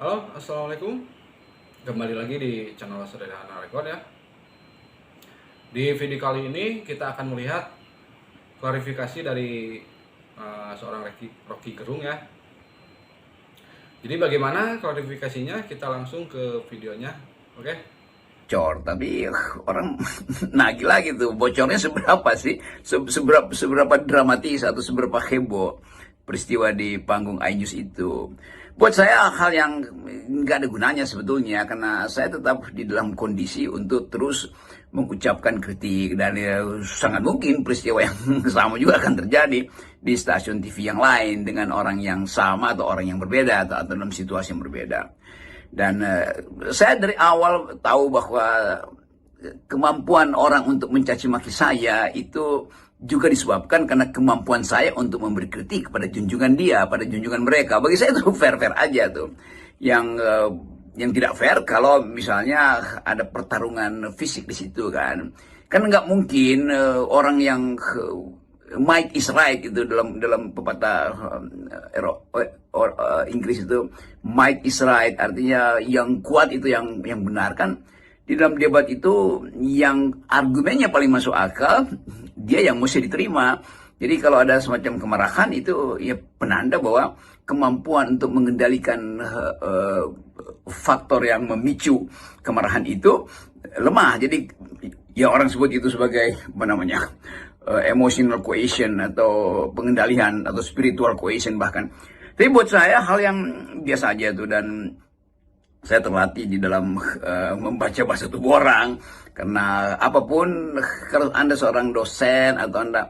Halo, assalamualaikum. Kembali lagi di channel Sederhana Record ya. Di video kali ini kita akan melihat klarifikasi dari seorang Rocky Gerung ya. Jadi bagaimana klarifikasinya? Kita langsung ke videonya, oke? Tapi orang nagih lagi tuh, bocornya seberapa sih, seberapa dramatis atau seberapa heboh peristiwa di panggung iNews itu. Buat saya hal yang nggak ada gunanya sebetulnya, karena saya tetap di dalam kondisi untuk terus mengucapkan kritik, dan sangat mungkin peristiwa yang sama juga akan terjadi di stasiun TV yang lain dengan orang yang sama atau orang yang berbeda atau dalam situasi yang berbeda. Dan saya dari awal tahu bahwa kemampuan orang untuk mencaci maki saya itu juga disebabkan karena kemampuan saya untuk memberi kritik pada junjungan dia, pada junjungan mereka. Bagi saya itu fair-fair aja tuh. Yang tidak fair kalau misalnya ada pertarungan fisik di situ kan. Kan nggak mungkin orang yang might is right itu dalam pepatah Inggris itu, might is right artinya yang kuat itu yang benar kan. Di dalam debat itu yang argumennya paling masuk akal dia yang mesti diterima. Jadi kalau ada semacam kemarahan itu ya penanda bahwa kemampuan untuk mengendalikan faktor yang memicu kemarahan itu lemah. Jadi ya orang sebut itu sebagai apa namanya, emotional cohesion atau pengendalian atau spiritual cohesion bahkan. Tapi buat saya hal yang biasa aja tuh, dan saya terlatih di dalam membaca bahasa tubuh orang. Karena apapun, kalau Anda seorang dosen atau Anda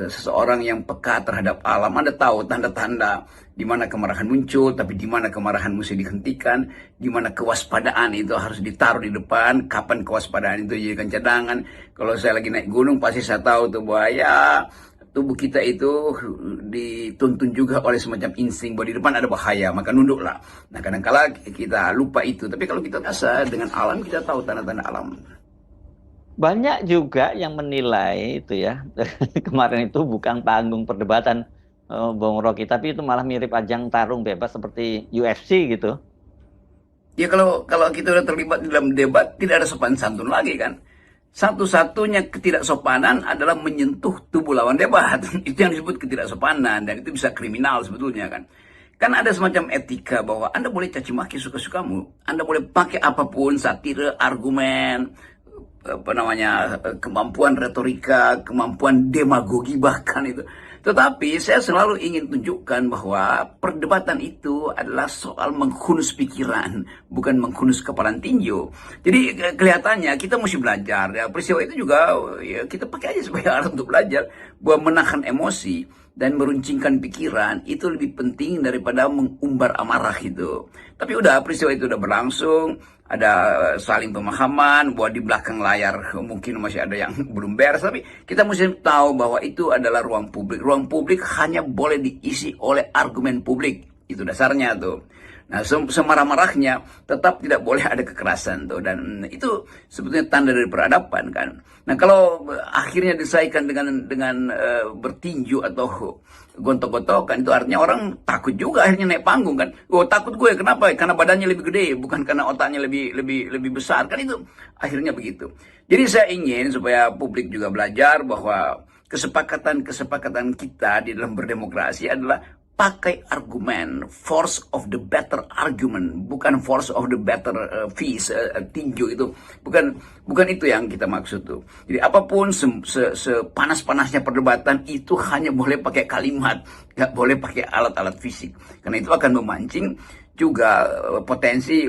seseorang yang peka terhadap alam, Anda tahu tanda-tanda di mana kemarahan muncul, tapi di mana kemarahan mesti dihentikan, di mana kewaspadaan itu harus ditaruh di depan, kapan kewaspadaan itu dijadikan cadangan. Kalau saya lagi naik gunung pasti saya tahu tuh bahwa ya tubuh kita itu dituntun juga oleh semacam insting bahwa di depan ada bahaya, maka nunduklah. Nah kadang-kala kita lupa itu, tapi kalau kita biasa dengan alam kita tahu tanda-tanda alam. Banyak juga yang menilai itu ya, kemarin itu bukan panggung perdebatan Bung Rocky, tapi itu malah mirip ajang tarung bebas seperti UFC gitu. Ya kalau kita udah terlibat dalam debat tidak ada sopan santun lagi kan. Satu-satunya ketidaksopanan adalah menyentuh tubuh lawan debat. Itu yang disebut ketidaksopanan, dan itu bisa kriminal sebetulnya kan. Kan ada semacam etika bahwa Anda boleh caci maki suka-sukamu. Anda boleh pakai apapun, satire, argumen, apa namanya, kemampuan retorika, kemampuan demagogi bahkan itu. Tetapi saya selalu ingin tunjukkan bahwa perdebatan itu adalah soal menghunus pikiran, bukan menghunus kepalan tinju. Jadi kelihatannya kita mesti belajar. Ya, peristiwa itu juga ya, kita pakai aja sebagai alat untuk belajar bahwa menahan emosi dan meruncingkan pikiran itu lebih penting daripada mengumbar amarah itu. Tapi udah, peristiwa itu udah berlangsung, ada saling pemahaman bahwa di belakang layar mungkin masih ada yang belum beres, tapi kita mesti tahu bahwa itu adalah ruang publik. Ruang publik hanya boleh diisi oleh argumen publik, itu dasarnya tuh. Nah, semarah-marahnya tetap tidak boleh ada kekerasan tuh, dan itu sebetulnya tanda dari peradaban kan. Nah, kalau akhirnya diselesaikan dengan bertinju atau gontok-gontokan, itu artinya orang takut juga akhirnya naik panggung kan. Oh, takut gue kenapa? Karena badannya lebih gede, bukan karena otaknya lebih besar kan, itu akhirnya begitu. Jadi saya ingin supaya publik juga belajar bahwa kesepakatan kita di dalam berdemokrasi adalah pakai argumen, force of the better argument, bukan force of the better tinju itu, bukan itu yang kita maksud tuh. Jadi apapun sepanas-panasnya perdebatan itu hanya boleh pakai kalimat, nggak boleh pakai alat-alat fisik, karena itu akan memancing juga potensi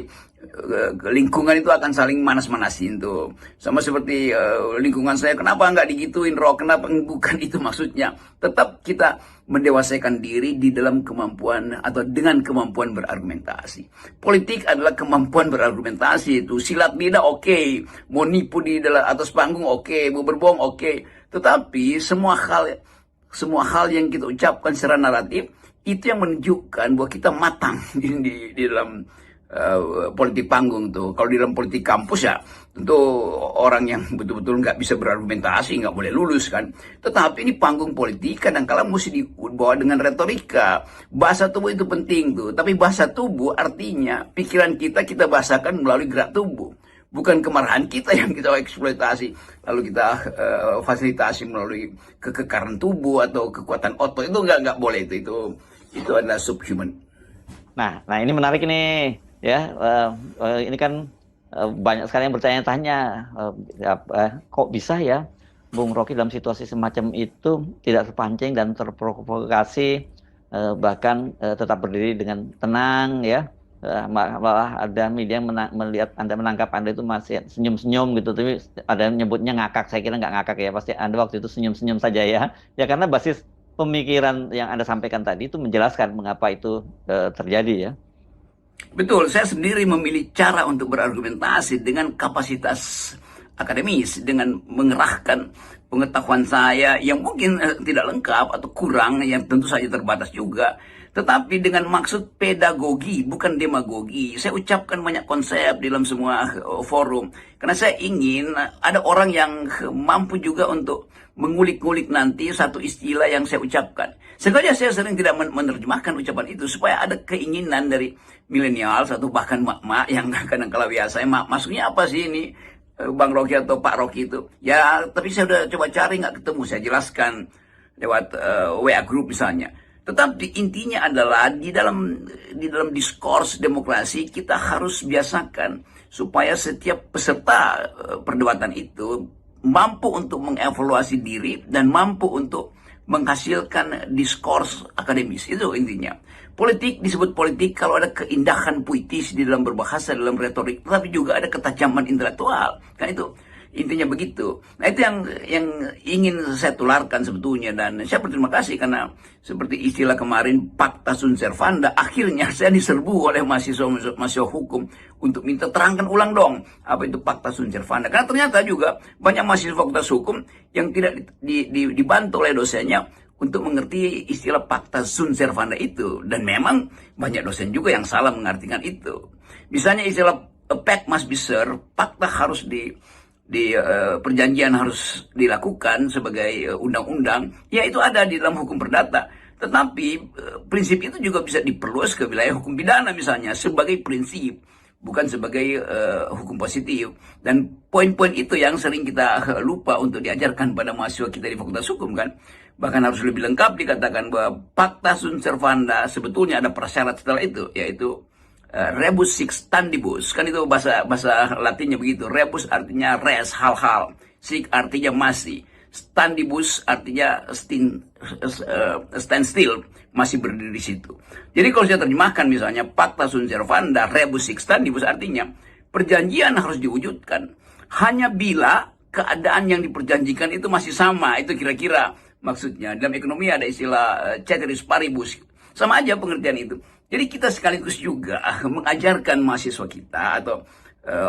lingkungan itu akan saling manas-manasin tuh. Sama seperti lingkungan saya, kenapa nggak digituin Rock, kenapa, bukan itu maksudnya. Tetap kita mendewasaikan diri di dalam kemampuan atau dengan kemampuan berargumentasi. Politik adalah kemampuan berargumentasi itu. Silat lidah oke, mau nipu di dalam atas panggung oke, mau berbohong oke. Tetapi semua hal yang kita ucapkan secara naratif itu yang menunjukkan bahwa kita matang di dalam politik panggung tuh. Kalau di dalam politik kampus ya tentu orang yang betul-betul nggak bisa berargumentasi nggak boleh lulus kan. Tetapi ini panggung politik kadang-kala mesti dibawa dengan retorika. Bahasa tubuh itu penting tuh. Tapi bahasa tubuh artinya pikiran kita bahasakan melalui gerak tubuh. Bukan kemarahan kita yang kita eksploitasi, lalu kita fasilitasi melalui kekekaran tubuh atau kekuatan otot. Itu nggak boleh itu adalah subhuman. Nah ini menarik nih ya. Ini kan banyak sekali yang bertanya-tanya, kok bisa ya Bung Rocky dalam situasi semacam itu tidak terpancing dan terprovokasi, bahkan tetap berdiri dengan tenang ya. Malah ada media yang melihat Anda menangkap Anda itu masih senyum-senyum gitu, tapi ada yang nyebutnya ngakak. Saya kira nggak ngakak ya, pasti Anda waktu itu senyum-senyum saja ya. Ya karena basis pemikiran yang Anda sampaikan tadi itu menjelaskan mengapa itu terjadi ya. Betul, saya sendiri memilih cara untuk berargumentasi dengan kapasitas akademis, dengan mengerahkan pengetahuan saya yang mungkin tidak lengkap atau kurang, yang tentu saja terbatas juga. Tetapi dengan maksud pedagogi, bukan demagogi. Saya ucapkan banyak konsep dalam semua forum. Karena saya ingin ada orang yang mampu juga untuk mengulik-ngulik nanti satu istilah yang saya ucapkan. Sengaja saya sering tidak menerjemahkan ucapan itu supaya ada keinginan dari milenial atau bahkan mak-mak yang kadang-kala biasa, maksudnya apa sih ini Bang Rocky atau Pak Rocky itu? Ya, tapi saya udah coba cari nggak ketemu. Saya jelaskan lewat WA group misalnya. Tetapi intinya adalah di dalam diskurs demokrasi kita harus biasakan supaya setiap peserta perdebatan itu mampu untuk mengevaluasi diri dan mampu untuk menghasilkan diskurs akademis. Itu intinya. Politik disebut politik kalau ada keindahan puitis di dalam berbahasa, dalam retorik, tetapi juga ada ketajaman intelektual. Kan itu intinya begitu. Nah itu yang ingin saya tularkan sebetulnya, dan saya berterima kasih karena seperti istilah kemarin fakta sunt servanda, akhirnya saya diserbu oleh mahasiswa hukum untuk minta terangkan ulang dong apa itu fakta sunt servanda. Karena ternyata juga banyak mahasiswa fakultas hukum yang tidak dibantu oleh dosennya untuk mengerti istilah fakta sunt servanda itu, dan memang banyak dosen juga yang salah mengartikan itu. Misalnya istilah a fact must be served, fakta harus perjanjian harus dilakukan sebagai undang-undang, ya itu ada di dalam hukum perdata. Tetapi prinsip itu juga bisa diperluas ke wilayah hukum pidana misalnya sebagai prinsip, bukan sebagai hukum positif. Dan poin-poin itu yang sering kita lupa untuk diajarkan pada mahasiswa kita di Fakultas Hukum kan. Bahkan harus lebih lengkap dikatakan bahwa fakta sunt servanda sebetulnya ada prasyarat setelah itu, yaitu rebus sic stantibus, kan itu bahasa Latinnya begitu. Rebus artinya res, hal-hal, sic artinya masih, stantibus artinya stand still, masih berdiri di situ. Jadi kalau saya terjemahkan misalnya fakta sunt servanda rebus sic stantibus artinya perjanjian harus diwujudkan hanya bila keadaan yang diperjanjikan itu masih sama. Itu kira-kira maksudnya. Dalam ekonomi ada istilah ceteris paribus, sama aja pengertian itu. Jadi kita sekaligus juga mengajarkan mahasiswa kita atau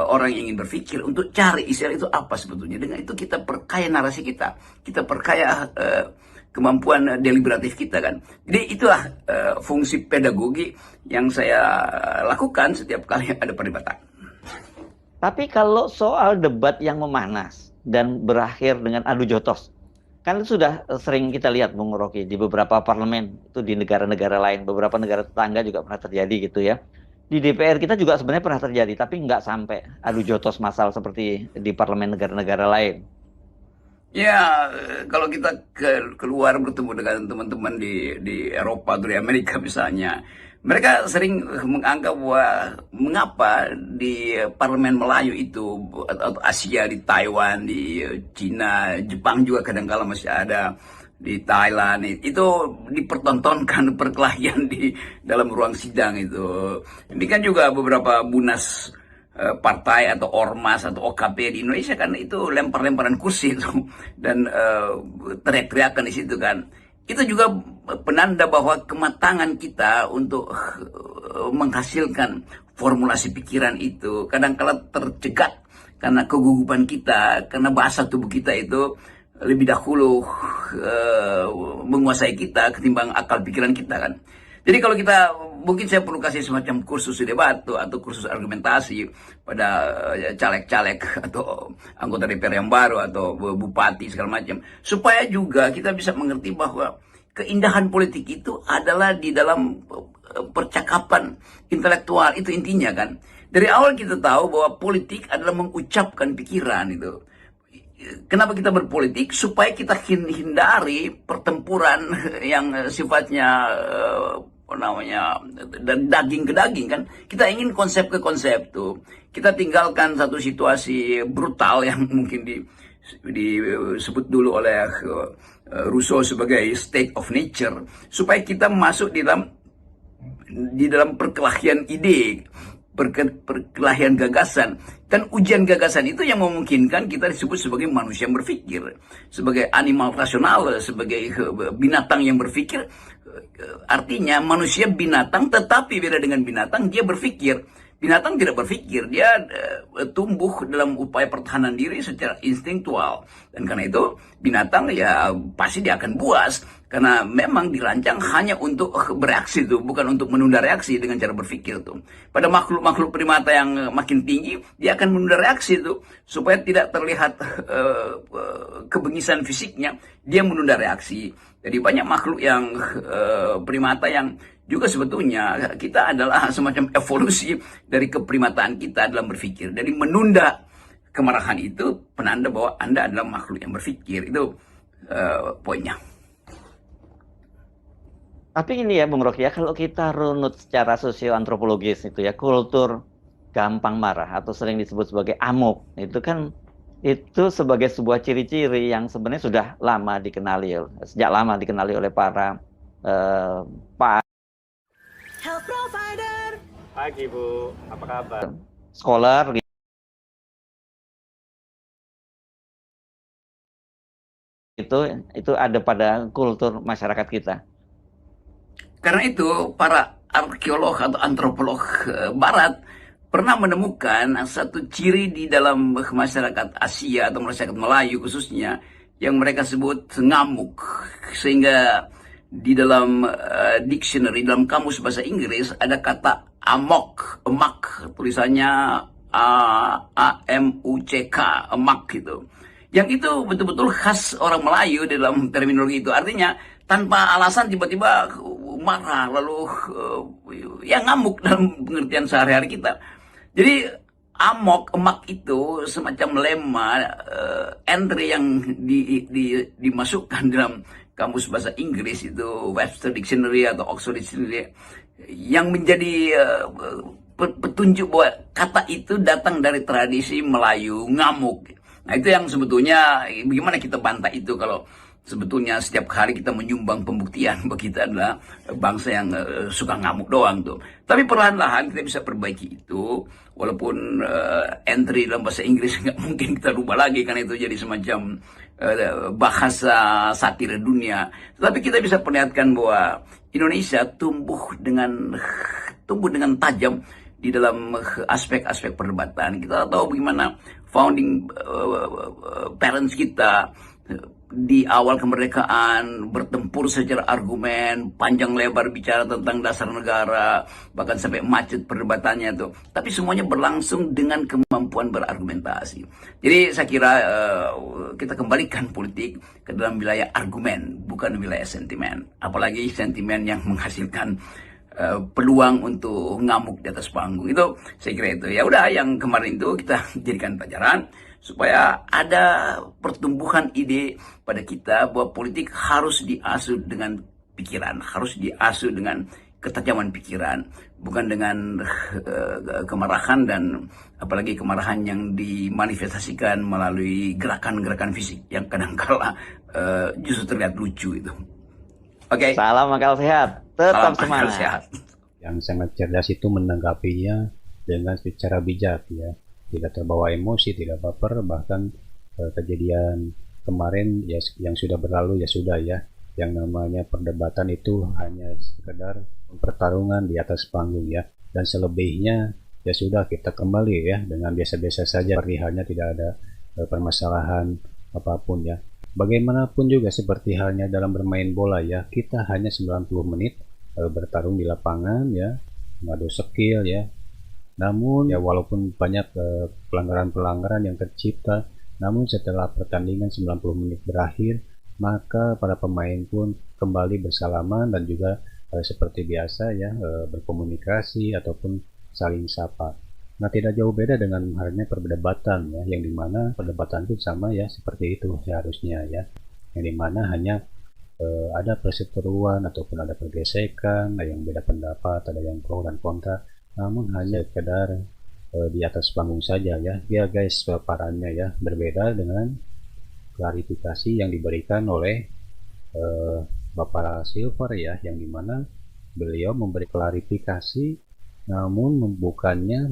orang yang ingin berpikir untuk cari istilah itu apa sebetulnya. Dengan itu kita perkaya narasi kita perkaya kemampuan deliberatif kita kan. Jadi itulah fungsi pedagogi yang saya lakukan setiap kali ada perdebatan. Tapi kalau soal debat yang memanas dan berakhir dengan adu jotos, kan itu sudah sering kita lihat Bung Rocky di beberapa parlemen itu di negara-negara lain, beberapa negara tetangga juga pernah terjadi gitu ya. Di DPR kita juga sebenarnya pernah terjadi, tapi nggak sampai adu jotos massal seperti di parlemen negara-negara lain. Ya, kalau kita keluar bertemu dengan teman-teman di Eropa atau di Amerika misalnya, mereka sering menganggap bahwa mengapa di parlemen Melayu itu atau Asia, di Taiwan, di Cina, Jepang juga kadang-kala masih ada, di Thailand itu dipertontonkan perkelahian di dalam ruang sidang itu. Ini kan juga beberapa munas partai atau ormas atau OKP di Indonesia kan itu lempar-lemparan kursi itu dan teriak-teriakan di situ kan. Itu juga penanda bahwa kematangan kita untuk menghasilkan formulasi pikiran itu kadang-kala tercegat karena kegugupan kita, karena bahasa tubuh kita itu lebih dahulu menguasai kita ketimbang akal pikiran kita kan. Jadi kalau kita mungkin saya perlu kasih semacam kursus debat atau kursus argumentasi pada caleg-caleg atau anggota DPR yang baru atau bupati segala macam, supaya juga kita bisa mengerti bahwa keindahan politik itu adalah di dalam percakapan intelektual. Itu intinya kan. Dari awal kita tahu bahwa politik adalah mengucapkan pikiran itu. Kenapa kita berpolitik? Supaya kita hindari pertempuran yang sifatnya dari daging ke daging kan. Kita ingin konsep ke konsep tuh. Kita tinggalkan satu situasi brutal yang mungkin disebut dulu oleh Rousseau sebagai state of nature, supaya kita masuk di dalam perkelahian ide, perkelahian gagasan. Dan ujian gagasan itu yang memungkinkan kita disebut sebagai manusia yang berpikir, sebagai animal rasional, sebagai binatang yang berpikir. Artinya manusia binatang, tetapi beda dengan binatang, dia berpikir. Binatang tidak berpikir, dia tumbuh dalam upaya pertahanan diri secara instinktual. Dan karena itu binatang ya pasti dia akan buas, karena memang dirancang hanya untuk bereaksi tuh, bukan untuk menunda reaksi dengan cara berpikir tuh. Pada makhluk-makhluk primata yang makin tinggi, dia akan menunda reaksi tuh, supaya tidak terlihat kebengisan fisiknya, dia menunda reaksi. Jadi banyak makhluk yang primata yang juga sebetulnya kita adalah semacam evolusi dari keprimataan kita dalam berpikir. Dari menunda kemarahan itu penanda bahwa Anda adalah makhluk yang berpikir. Itu poinnya. Tapi ini ya Bung Rocky ya, kalau kita runut secara sosioantropologis itu ya, kultur gampang marah atau sering disebut sebagai amok, itu kan itu sebagai sebuah ciri-ciri yang sebenarnya sudah lama dikenali, sejak lama dikenali oleh para Health provider. Pagi Bu, apa kabar? scholar itu ada pada kultur masyarakat kita. Karena itu para arkeolog atau antropolog barat pernah menemukan satu ciri di dalam masyarakat Asia atau masyarakat Melayu khususnya yang mereka sebut ngamuk. Sehingga di dalam dictionary, dalam kamus bahasa Inggris ada kata amok, emak, tulisannya AMUCK, emak gitu. Yang itu betul-betul khas orang Melayu dalam terminologi itu. Artinya tanpa alasan tiba-tiba marah, lalu ya ngamuk dalam pengertian sehari-hari kita. Jadi amok, emak itu semacam lema entry yang dimasukkan dalam kamus bahasa Inggris itu, Webster Dictionary atau Oxford Dictionary, yang menjadi petunjuk bahwa kata itu datang dari tradisi Melayu, ngamuk. Nah itu yang sebetulnya, bagaimana kita bantah itu kalau sebetulnya setiap hari kita menyumbang pembuktian bahwa kita adalah bangsa yang suka ngamuk doang tuh. Tapi perlahan-lahan kita bisa perbaiki itu, walaupun entry dalam bahasa Inggris nggak mungkin kita rubah lagi karena itu jadi semacam bahasa satir dunia. Tetapi kita bisa perlihatkan bahwa Indonesia tumbuh dengan tajam di dalam aspek-aspek perdebatan. Kita tahu bagaimana founding parents kita di awal kemerdekaan bertempur secara argumen, panjang lebar bicara tentang dasar negara, bahkan sampai macet perdebatannya tuh. Tapi semuanya berlangsung dengan kemampuan berargumentasi. Jadi saya kira kita kembalikan politik ke dalam wilayah argumen, bukan wilayah sentimen. Apalagi sentimen yang menghasilkan peluang untuk ngamuk di atas panggung. Itu saya kira itu. Ya udah, yang kemarin itu kita jadikan pelajaran supaya ada pertumbuhan ide pada kita bahwa politik harus diasuh dengan pikiran, harus diasuh dengan ketajaman pikiran, bukan dengan kemarahan, dan apalagi kemarahan yang dimanifestasikan melalui gerakan-gerakan fisik yang kadang-kala justru terlihat lucu itu. Oke. Salam akal sehat, tetap semangat. Sehat. Yang sangat cerdas itu menanggapinya dengan secara bijak ya, tidak terbawa emosi, tidak baper. Bahkan kejadian kemarin ya yang sudah berlalu ya sudah ya, yang namanya perdebatan itu hanya sekedar pertarungan di atas panggung ya, dan selebihnya ya sudah kita kembali ya dengan biasa-biasa saja, perihalnya tidak ada permasalahan apapun ya. Bagaimanapun juga seperti halnya dalam bermain bola ya, kita hanya 90 menit bertarung di lapangan ya, mengadu skill ya. Namun ya walaupun banyak pelanggaran-pelanggaran yang tercipta, namun setelah pertandingan 90 menit berakhir, maka para pemain pun kembali bersalaman dan juga seperti biasa ya, berkomunikasi ataupun saling sapa. Nah, tidak jauh beda dengan halnya perdebatan ya, yang dimana perdebatan itu sama ya, seperti itu seharusnya ya, yang dimana hanya ada perseteruan ataupun ada pergesekan, ada yang beda pendapat, ada yang pro dan kontra, namun hanya sekedar di atas panggung saja ya. Ya guys, paparannya ya berbeda dengan klarifikasi yang diberikan oleh Bapak Silver ya, yang dimana beliau memberi klarifikasi namun bukannya